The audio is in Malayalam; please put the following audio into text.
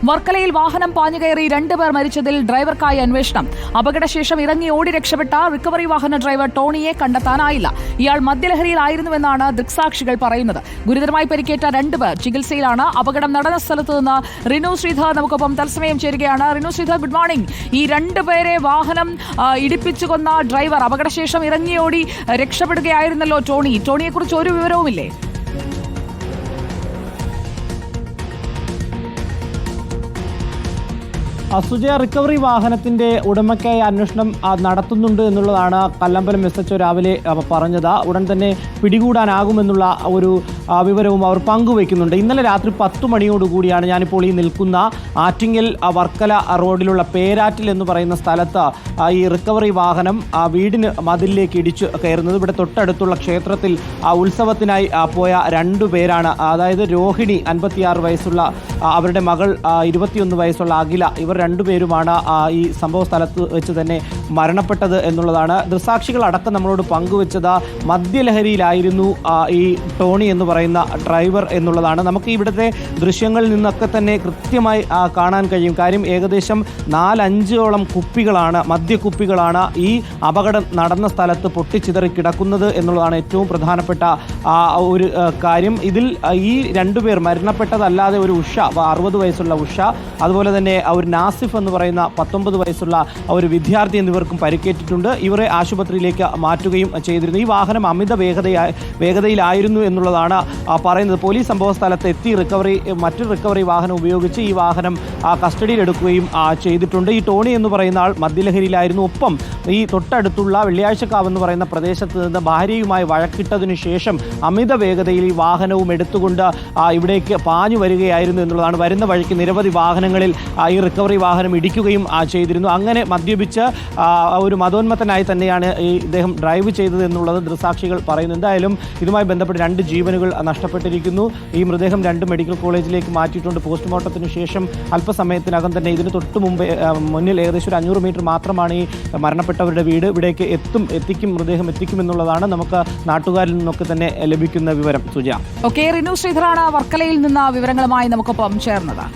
വർക്കലയിൽ വാഹനം പാഞ്ഞുകയറി 2 പേർ മരിച്ചതിൽ ഡ്രൈവർക്കായി അന്വേഷണം. അപകടശേഷം ഇറങ്ങി ഓടി രക്ഷപ്പെട്ട റിക്കവറി വാഹന ഡ്രൈവർ ടോണിയെ കണ്ടെത്താനായില്ല. ഇയാൾ മദ്യലഹരിയിലായിരുന്നുവെന്നാണ് ദൃക്സാക്ഷികൾ പറയുന്നത്. ഗുരുതരമായി പരിക്കേറ്റ 2 പേർ ചികിത്സയിലാണ്. അപകടം നടന്ന സ്ഥലത്ത് നിന്ന് റിനു ശ്രീധർ നമുക്കൊപ്പം തത്സമയം ചേരുകയാണ്. Rinu Sridhar, good morning. ഈ 2 പേരെ വാഹനം ഇടിപ്പിച്ചു കൊന്ന ഡ്രൈവർ അപകടശേഷം ഇറങ്ങിയോടി രക്ഷപ്പെടുകയായിരുന്നല്ലോ ടോണിയെക്കുറിച്ച് ഒരു വിവരവുമില്ലേ? സുജയ, റിക്കവറി വാഹനത്തിന്റെ ഉടമയ്ക്കായി അന്വേഷണം നടത്തുന്നുണ്ട് എന്നുള്ളതാണ് കല്ലമ്പലം SHO രാവിലെ പറഞ്ഞത്. ഉടൻ തന്നെ പിടികൂടാനാകുമെന്നുള്ള ഒരു വിവരവും അവർ പങ്കുവയ്ക്കുന്നുണ്ട്. ഇന്നലെ രാത്രി 10 മണിയോടുകൂടിയാണ് ഞാനിപ്പോൾ ഈ നിൽക്കുന്ന ആറ്റിങ്ങൽ വർക്കല റോഡിലുള്ള പേരാറ്റിൽ എന്ന് പറയുന്ന സ്ഥലത്ത് ഈ റിക്കവറി വാഹനം വീടിന് മതിലിലേക്ക് ഇടിച്ചു കയറുന്നത്. ഇവിടെ തൊട്ടടുത്തുള്ള ക്ഷേത്രത്തിൽ ഉത്സവത്തിനായി പോയ 2 പേരാണ്. അതായത് രോഹിണി 56 വയസ്സുള്ള അവരുടെ മകൾ 21 വയസ്സുള്ള അഖില, ഇവർ 2 പേരുമാണ് ഈ സംഭവ സ്ഥലത്ത് വെച്ച് തന്നെ മരണപ്പെട്ടത് എന്നുള്ളതാണ് ദൃക്സാക്ഷികൾ അടക്കം നമ്മളോട് പങ്കുവെച്ചത്. മദ്യലഹരിയിലായിരുന്നു ഈ ടോണി എന്ന് പറയുന്ന ഡ്രൈവർ എന്നുള്ളതാണ്. നമുക്ക് ഇവിടുത്തെ ദൃശ്യങ്ങളിൽ നിന്നൊക്കെ തന്നെ കൃത്യമായി കാണാൻ കഴിയും. കാര്യം ഏകദേശം 4-5ഓളം കുപ്പികളാണ്, മദ്യക്കുപ്പികളാണ് ഈ അപകടം നടന്ന സ്ഥലത്ത് പൊട്ടിച്ചിതറി കിടക്കുന്നത് എന്നുള്ളതാണ് ഏറ്റവും പ്രധാനപ്പെട്ട ഒരു കാര്യം. ഇതിൽ ഈ 2 പേർ മരണപ്പെട്ടതല്ലാതെ ഒരു ഉഷ 60 വയസ്സുള്ള ഉഷ, അതുപോലെ തന്നെ ഒരു നാസിഫ് എന്ന് പറയുന്ന 19 വയസ്സുള്ള ഒരു വിദ്യാർത്ഥി എന്നിവർക്കും പരിക്കേറ്റിട്ടുണ്ട്. ഇവരെ ആശുപത്രിയിലേക്ക് മാറ്റുകയും ചെയ്തിരുന്നു. ഈ വാഹനം അമിത വേഗതയിലായിരുന്നു എന്നുള്ളതാണ് പറയുന്നത്. പോലീസ് സംഭവ സ്ഥലത്ത് എത്തി മറ്റൊരു റിക്കവറി വാഹനം ഉപയോഗിച്ച് ഈ വാഹനം കസ്റ്റഡിയിലെടുക്കുകയും ചെയ്തിട്ടുണ്ട്. ഈ ടോണി എന്ന് പറയുന്ന ആൾ മദ്യലഹരിയിലായിരുന്നു. ഒപ്പം ഈ തൊട്ടടുത്തുള്ള വെള്ളിയാഴ്ചക്കാവ് എന്ന് പറയുന്ന പ്രദേശത്ത് നിന്ന് ഭാര്യയുമായി വഴക്കിട്ടതിനു ശേഷം അമിത വേഗതയിൽ ഈ വാഹനവും എടുത്തുകൊണ്ട് ഇവിടേക്ക് പാഞ്ഞു വരികയായിരുന്നു എന്നുള്ളതാണ്. വരുന്ന വഴിക്ക് നിരവധി വാഹനങ്ങളിൽ ഈ റിക്കവറി വാഹനം ഇടിക്കുകയും ചെയ്തിരുന്നു. അങ്ങനെ മദ്യപിച്ച് ഒരു മതോന്മത്തനായി തന്നെയാണ് ഇദ്ദേഹം ഡ്രൈവ് ചെയ്തത് എന്നുള്ളത് ദൃക്സാക്ഷികൾ പറയുന്നു. എന്തായാലും ഇതുമായി ബന്ധപ്പെട്ട് 2 ജീവനുകൾ നഷ്ടപ്പെട്ടിരിക്കുന്നു. ഈ മൃതദേഹം 2 മെഡിക്കൽ കോളേജിലേക്ക് മാറ്റിയിട്ടുണ്ട്. പോസ്റ്റ്മോർട്ടത്തിന് ശേഷം അല്പസമയത്തിനകം തന്നെ ഇതിന് തൊട്ട് മുന്നിൽ ഏകദേശം 500 മീറ്റർ മാത്രമാണ് ഈ മരണപ്പെട്ടവരുടെ വീട്. ഇവിടേക്ക് മൃതദേഹം എത്തിക്കും എന്നുള്ളതാണ് നമുക്ക് നാട്ടുകാരിൽ നിന്നൊക്കെ തന്നെ ലഭിക്കുന്ന വിവരം. സുജ, റിനു ശ്രീധറാണ് വർക്കലയിൽ നിന്ന് വിവരങ്ങളുമായി നമുക്കൊപ്പം ചേർന്നത്.